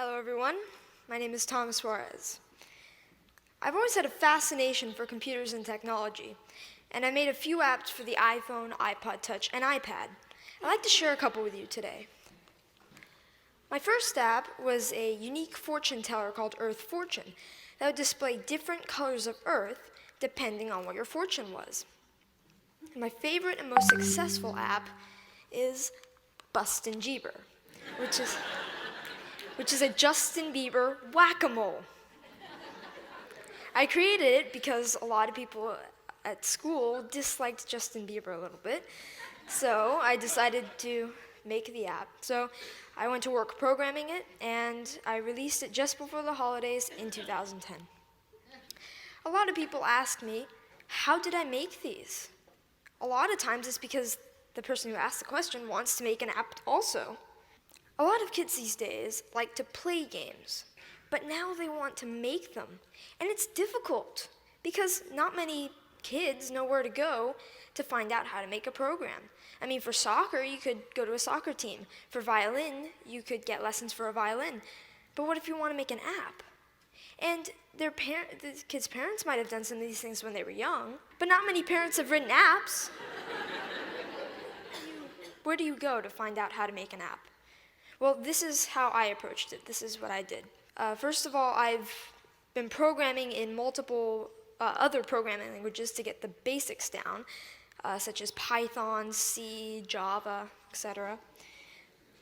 Hello everyone, my name is Suarez. I've always had a fascination for computers and technology, and I made a few apps for the iPhone, iPod Touch, and iPad. I'd like to share a couple with you today. My first app was a unique fortune teller called Earth Fortune that would display different colors of Earth depending on what your fortune was. And my favorite and most successful app is Bustin' Jeeber, which is a Justin Bieber whack-a-mole. I created it because a lot of people at school disliked Justin Bieber a little bit, so I decided to make the app. So I went to work programming it, and I released it just before the holidays in 2010. A lot of people ask me, how did I make these? A lot of times it's because the person who asked the question wants to make an app also. A lot of kids these days like to play games, but now they want to make them. And it's difficult because not many kids know where to go to find out how to make a program. I mean, for soccer, you could go to a soccer team. For violin, you could get lessons for a violin. But what if you want to make an app? And the kids' parents might have done some of these things when they were young, but not many parents have written apps. Where do you go to find out how to make an app? Well, this is how I approached it. This is what I did. First of all, I've been programming in multiple other programming languages to get the basics down, such as Python, C, Java, etc.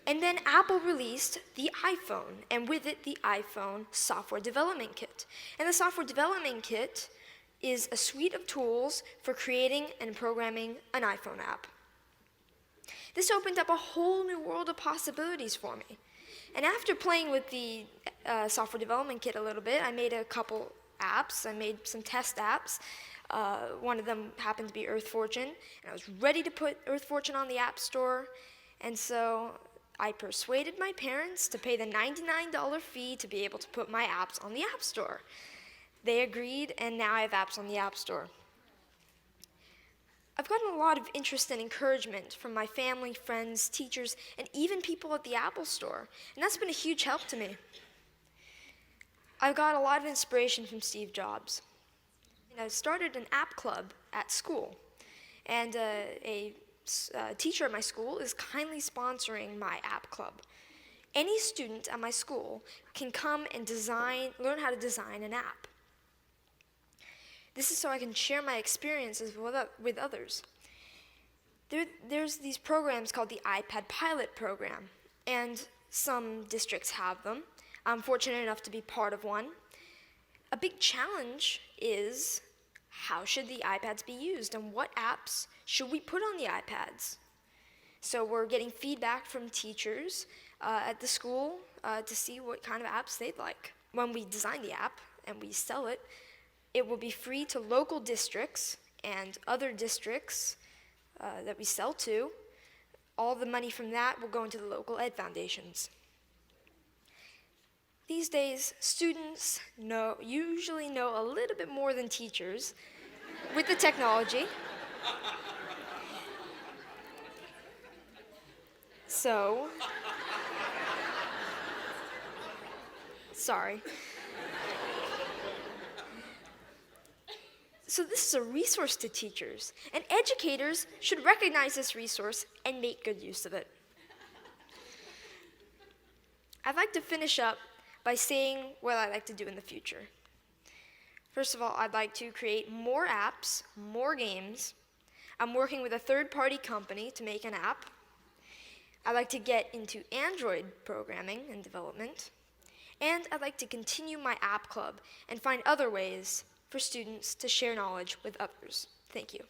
And then Apple released the iPhone, and with it, the iPhone Software Development Kit. And the Software Development Kit is a suite of tools for creating and programming an iPhone app. This opened up a whole new world of possibilities for me. And after playing with the Software Development Kit a little bit, I made a couple apps. I made some test apps. One of them happened to be Earth Fortune, and I was ready to put Earth Fortune on the App Store. And so I persuaded my parents to pay the $99 fee to be able to put my apps on the App Store. They agreed, and now I have apps on the App Store. I've gotten a lot of interest and encouragement from my family, friends, teachers, and even people at the Apple Store, and that's been a huge help to me. I've got a lot of inspiration from Steve Jobs. And I started an app club at school, and a teacher at my school is kindly sponsoring my app club. Any student at my school can come and learn how to design an app. This is so I can share my experiences with others. There's these programs called the iPad Pilot Program, and some districts have them. I'm fortunate enough to be part of one. A big challenge is, how should the iPads be used, and what apps should we put on the iPads? So we're getting feedback from teachers at the school to see what kind of apps they'd like. When we design the app and we sell it, it will be free to local districts and other districts that we sell to. All the money from that will go into the local ed foundations. These days, students usually know a little bit more than teachers with the technology. So, sorry. So this is a resource to teachers, and educators should recognize this resource and make good use of it. I'd like to finish up by saying what I'd like to do in the future. First of all, I'd like to create more apps, more games. I'm working with a third-party company to make an app. I'd like to get into Android programming and development. And I'd like to continue my app club and find other ways for students to share knowledge with others. Thank you.